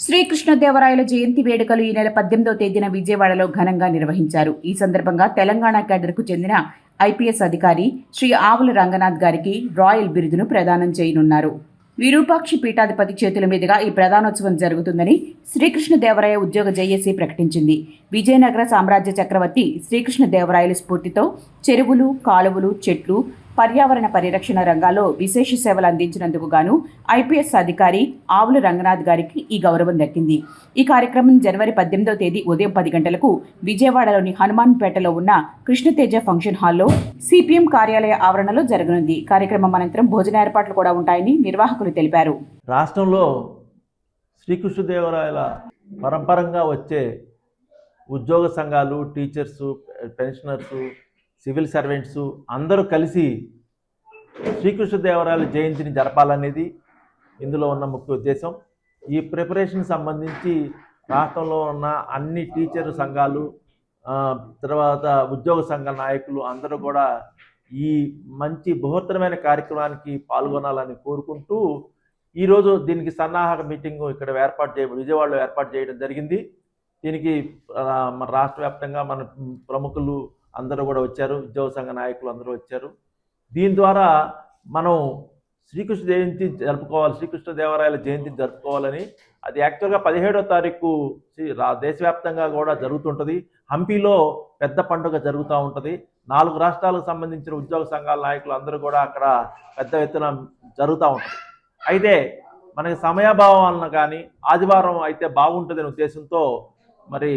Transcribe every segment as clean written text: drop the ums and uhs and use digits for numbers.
శ్రీకృష్ణదేవరాయల జయంతి వేడుకలు ఈ నెల 18వ తేదీన విజయవాడలో ఘనంగా నిర్వహించారు. ఈ సందర్భంగా తెలంగాణ కేడర్కు చెందిన ఐపీఎస్ అధికారి శ్రీ ఆవుల రంగనాథ్ గారికి రాయల్ బిరుదును ప్రదానం చేయనున్నారు. విరూపాక్షి పీఠాధిపతి చేతుల మీదుగా ఈ ప్రధానోత్సవం జరుగుతుందని శ్రీకృష్ణదేవరాయ ఉద్యోగ జేఏసీ ప్రకటించింది. విజయనగర సామ్రాజ్య చక్రవర్తి శ్రీకృష్ణదేవరాయల స్ఫూర్తితో చెరువులు, కాలువలు, చెట్లు, పర్యావరణ పరిరక్షణ రంగాల్లో విశేష సేవలు అందించినందుకు గాను ఐపీఎస్ అధికారి ఆవుల రంగనాథ్ గారికి ఈ గౌరవం దక్కింది. ఈ కార్యక్రమం జనవరి 18వ తేదీ ఉదయం 10 గంటలకు విజయవాడలోని హనుమాన్పేటలో ఉన్న కృష్ణతేజ ఫంక్షన్ హాల్లో సిపిఎం కార్యాలయ ఆవరణలో జరగనుంది. కార్యక్రమం అనంతరం భోజన ఏర్పాట్లు కూడా ఉంటాయని నిర్వాహకులు తెలిపారు. రాష్ట్రంలో శ్రీకృష్ణదేవరాయల పరంపరంగా వచ్చే ఉద్యోగ సంఘాలు, టీచర్సు, పెన్షనర్సు, సివిల్ సర్వెంట్సు అందరూ కలిసి శ్రీకృష్ణదేవరాయల జయంతిని జరపాలనేది ఇందులో ఉన్న ముఖ్య ఉద్దేశం. ఈ ప్రిపరేషన్ సంబంధించి రాష్ట్రంలో ఉన్న అన్ని టీచర్ సంఘాలు, తర్వాత ఉద్యోగ సంఘ నాయకులు అందరూ కూడా ఈ మంచి బృహత్తరమైన కార్యక్రమానికి పాల్గొనాలని కోరుకుంటూ ఈరోజు దీనికి సన్నాహక మీటింగు ఇక్కడ విజయవాడలో ఏర్పాటు చేయడం జరిగింది. దీనికి మన రాష్ట్ర వ్యాప్తంగా మన ప్రముఖులు అందరూ కూడా వచ్చారు, ఉద్యోగ సంఘ నాయకులు అందరూ వచ్చారు. దీని ద్వారా మనం శ్రీకృష్ణదేవరాయల జయంతిని జరుపుకోవాలని, అది యాక్చువల్గా 17వ తారీఖు దేశవ్యాప్తంగా కూడా జరుగుతుంటుంది. హంపీలో పెద్ద పండుగ జరుగుతూ ఉంటుంది. 4 రాష్ట్రాలకు సంబంధించిన ఉద్యోగ సంఘాల నాయకులు అందరూ కూడా అక్కడ పెద్ద ఎత్తున జరుగుతూ ఉంటుంది. అయితే మనకి సమయాభావం వలన కానీ ఆదివారం అయితే బాగుంటుందనే ఉద్దేశంతో మరి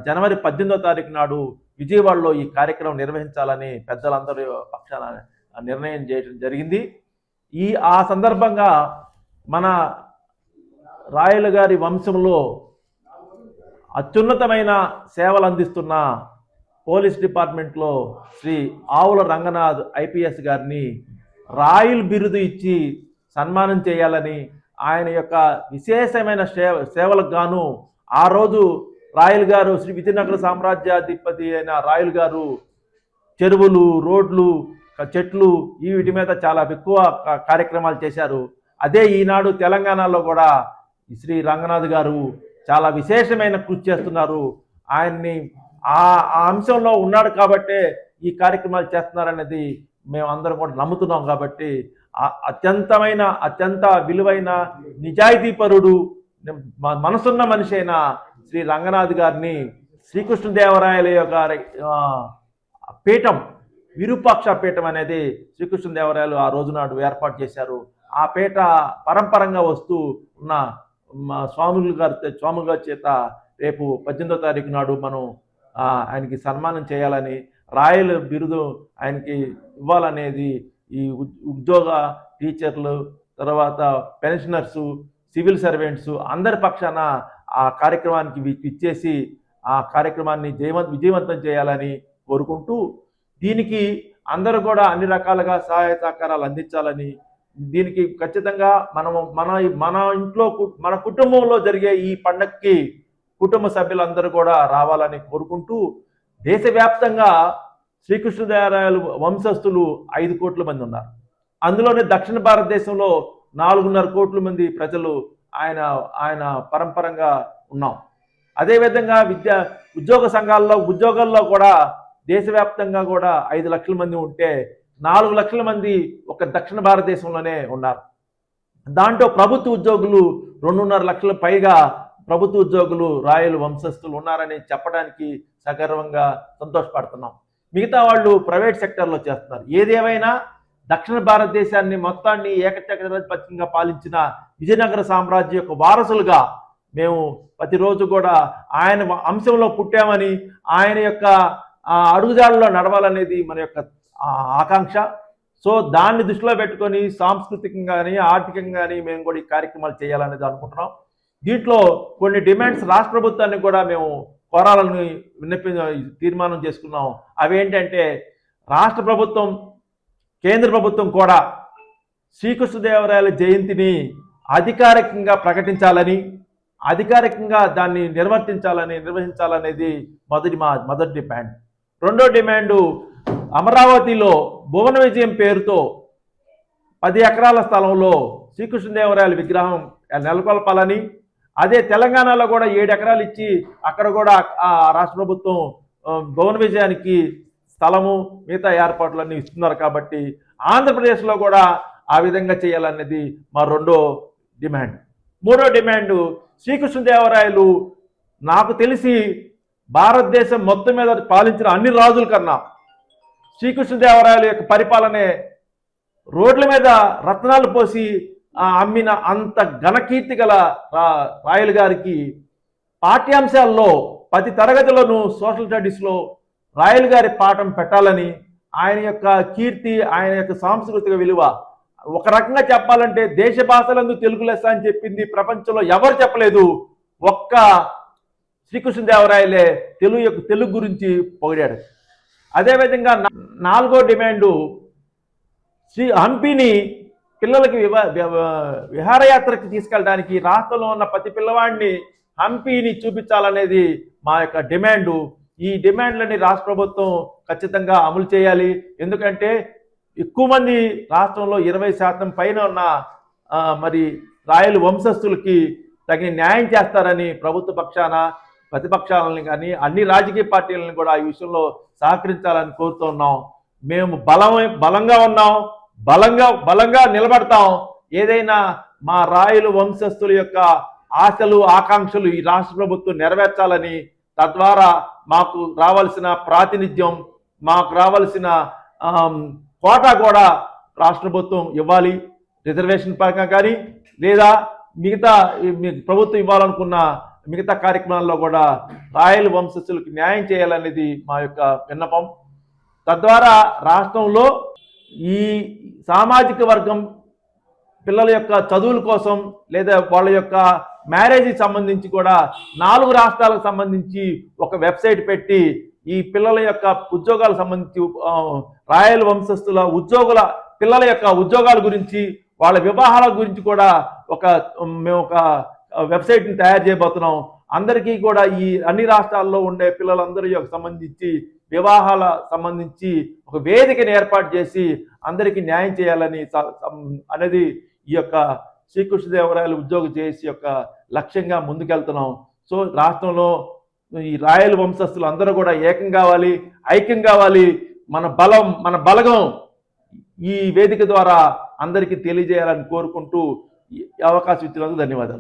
జనవరి 18వ తారీఖు నాడు విజయవాడలో ఈ కార్యక్రమం నిర్వహించాలని పెద్దలందరూ పక్షాన నిర్ణయం చేయడం జరిగింది. ఆ సందర్భంగా మన రాయల గారి వంశంలో అత్యున్నతమైన సేవలు అందిస్తున్న పోలీస్ డిపార్ట్మెంట్లో శ్రీ ఆవుల రంగనాథ్ ఐపీఎస్ గారిని రాయల్ బిరుదు ఇచ్చి సన్మానం చేయాలని, ఆయన యొక్క విశేషమైన సేవలకు గాను ఆ రోజు రాయల్ గారు, శ్రీ విజయనగర సామ్రాజ్యాధిపతి అయిన రాయల్ గారు చెరువులు, రోడ్లు, చెట్లు వీటి మీద చాలా ఎక్కువ కార్యక్రమాలు చేశారు. అదే ఈనాడు తెలంగాణలో కూడా శ్రీ రంగనాథ్ గారు చాలా విశేషమైన కృషి చేస్తున్నారు. ఆయన్ని ఆ అంశంలో ఉన్నాడు కాబట్టే ఈ కార్యక్రమాలు చేస్తున్నారనేది మేము అందరం కూడా నమ్ముతున్నాం. కాబట్టి అత్యంత విలువైన నిజాయితీపరుడు, మనసున్న మనిషి అయిన శ్రీ రంగనాథ్ గారిని శ్రీకృష్ణదేవరాయల గారి పీఠం, విరూపాక్ష పీఠం అనేది శ్రీకృష్ణదేవరాయలు ఆ రోజునాడు ఏర్పాటు చేశారు. ఆ పీఠ పరంపరంగా వస్తూ ఉన్న స్వాముల గారి చేత రేపు 18వ తారీఖు నాడు మనం ఆయనకి సన్మానం చేయాలని, రాయల్ బిరుదు ఆయనకి ఇవ్వాలనేది ఈ ఉద్యోగ టీచర్లు, తర్వాత పెన్షనర్సు, సివిల్ సర్వెంట్సు అందరి పక్షాన ఆ కార్యక్రమానికి ఇచ్చేసి ఆ కార్యక్రమాన్ని విజయవంతం చేయాలని కోరుకుంటూ, దీనికి అందరూ కూడా అన్ని రకాలుగా సహాయ సహకారాలు అందించాలని, దీనికి ఖచ్చితంగా మన ఇంట్లో మన కుటుంబంలో జరిగే ఈ పండగకి కుటుంబ సభ్యులందరూ కూడా రావాలని కోరుకుంటూ, దేశవ్యాప్తంగా శ్రీకృష్ణదేవరాయలు వంశస్థులు 5 కోట్ల మంది ఉన్నారు. అందులోనే దక్షిణ భారతదేశంలో 4.5 కోట్ల మంది ప్రజలు ఆయన పరంపరంగా ఉన్నాం. అదేవిధంగా ఉద్యోగాల్లో కూడా దేశవ్యాప్తంగా కూడా 5 లక్షల మంది ఉంటే 4 లక్షల మంది ఒక దక్షిణ భారతదేశంలోనే ఉన్నారు. దాంట్లో ప్రభుత్వ ఉద్యోగులు 2.5 లక్షల పైగా ప్రభుత్వ ఉద్యోగులు రాయల్ వంశస్థులు ఉన్నారని చెప్పడానికి సగర్వంగా సంతోషపడుతున్నాం. మిగతా వాళ్ళు ప్రైవేట్ సెక్టర్లో చేస్తున్నారు. ఏదేమైనా దక్షిణ భారతదేశాన్ని మొత్తాన్ని ఏకచక్రాధిపత్యంగా పాలించిన విజయనగర సామ్రాజ్యం యొక్క వారసులుగా మేము ప్రతిరోజు కూడా ఆయన అంశంలో పుట్టామని, ఆయన యొక్క అడుగుజాడల్లో నడవాలనేది మన యొక్క ఆకాంక్ష. సో దాన్ని దృష్టిలో పెట్టుకొని సాంస్కృతికంగా కానీ ఆర్థికంగా కానీ మేము కూడా ఈ కార్యక్రమాలు చేయాలనేది అనుకుంటున్నాం. దీంట్లో కొన్ని డిమాండ్స్ రాష్ట్ర ప్రభుత్వాన్ని కూడా మేము కోరాలని తీర్మానం చేసుకున్నాం. అవేంటంటే, రాష్ట్ర ప్రభుత్వం, కేంద్ర ప్రభుత్వం కూడా శ్రీకృష్ణదేవరాయల జయంతిని అధికారికంగా ప్రకటించాలని, అధికారికంగా దాన్ని నిర్వహించాలనేది మొదటి డిమాండ్. రెండో డిమాండు, అమరావతిలో భువన విజయం పేరుతో 10 ఎకరాల స్థలంలో శ్రీకృష్ణదేవరాయల విగ్రహం నెలకొల్పాలని, అదే తెలంగాణలో కూడా 7 ఎకరాలు ఇచ్చి అక్కడ కూడా ఆ రాష్ట్ర ప్రభుత్వం భువన విజయానికి స్థలము మిగతా ఏర్పాట్లన్నీ ఇస్తున్నారు. కాబట్టి ఆంధ్రప్రదేశ్లో కూడా ఆ విధంగా చేయాలనేది మా రెండో డిమాండ్. మూడో డిమాండ్, శ్రీకృష్ణదేవరాయలు నాకు తెలిసి భారతదేశం మొత్తం మీద పాలించిన అన్ని రాజుల కన్నా శ్రీకృష్ణదేవరాయల యొక్క పరిపాలనే రోడ్ల మీద రత్నాలు పోసి అమ్మిన అంత ఘనకీర్తి గల రాయల్ గారికి పాఠ్యాంశాల్లో ప్రతి తరగతిలోనూ సోషల్ స్టడీస్లో రాయల్ గారి పాఠం పెట్టాలని, ఆయన యొక్క కీర్తి, ఆయన యొక్క సాంస్కృతిక విలువ ఒక రకంగా చెప్పాలంటే దేశ భాషలందు తెలుగు లెస్స అని చెప్పింది ప్రపంచంలో ఎవరు చెప్పలేదు. ఒక్క శ్రీకృష్ణదేవరాయలే తెలుగు గురించి పొగిడాడు. అదేవిధంగా నాలుగో డిమాండు, హంపిని పిల్లలకి విహారయాత్రకి తీసుకెళ్ళడానికి రాష్ట్రంలో ఉన్న ప్రతి పిల్లవాడిని హంపిని చూపించాలనేది మా యొక్క డిమాండు. ఈ డిమాండ్లని రాష్ట్ర ప్రభుత్వం ఖచ్చితంగా అమలు చేయాలి. ఎందుకంటే ఎక్కువ మంది రాష్ట్రంలో 20% పైన ఉన్న మరి రాయల వంశస్థులకి తగిన న్యాయం చేస్తారని ప్రభుత్వ పక్షాన ప్రతిపక్షాలని కానీ అన్ని రాజకీయ పార్టీలను కూడా ఈ విషయంలో సహకరించాలని కోరుతున్నాం. మేము బలంగా ఉన్నాం, బలంగా నిలబడతాం. ఏదైనా మా రాయల వంశస్థుల యొక్క ఆశలు ఆకాంక్షలు ఈ రాష్ట్ర ప్రభుత్వం నెరవేర్చాలని, తద్వారా మాకు రావాల్సిన ప్రాతినిధ్యం, మాకు రావాల్సిన కోటా కూడా రాష్ట్ర ప్రభుత్వం ఇవ్వాలి. రిజర్వేషన్ పరంగా కానీ లేదా మిగతా ప్రభుత్వం ఇవ్వాలనుకున్న మిగతా కార్యక్రమాల్లో కూడా రాయల వంశస్థులకు న్యాయం చేయాలనేది మా యొక్క విన్నపం. తద్వారా రాష్ట్రంలో ఈ సామాజిక వర్గం పిల్లల యొక్క చదువుల కోసం లేదా వాళ్ళ యొక్క మ్యారేజ్కి సంబంధించి కూడా 4 రాష్ట్రాలకు సంబంధించి ఒక వెబ్సైట్ పెట్టి ఈ పిల్లల యొక్క ఉద్యోగాలకు సంబంధించి రాయల వంశస్థుల పిల్లల యొక్క ఉద్యోగాల గురించి వాళ్ళ వివాహాల గురించి కూడా మేము ఒక వెబ్సైట్ని తయారు చేయబోతున్నాం. అందరికీ కూడా ఈ అన్ని రాష్ట్రాల్లో ఉండే పిల్లలందరి యొక్క సంబంధించి వివాహాల సంబంధించి ఒక వేదికను ఏర్పాటు చేసి అందరికీ న్యాయం చేయాలని అనేది ఈ యొక్క శ్రీకృష్ణదేవరాయలు ఉద్యోగం చేసి యొక్క లక్ష్యంగా ముందుకెళ్తున్నాం. సో రాష్ట్రంలో ఈ రాయల వంశస్థులు అందరూ కూడా ఏకం కావాలి, ఐక్యం కావాలి. మన బలగం ఈ వేదిక ద్వారా అందరికీ తెలియజేయాలని కోరుకుంటూ ఈ అవకాశం ఇచ్చినందుకు ధన్యవాదాలు.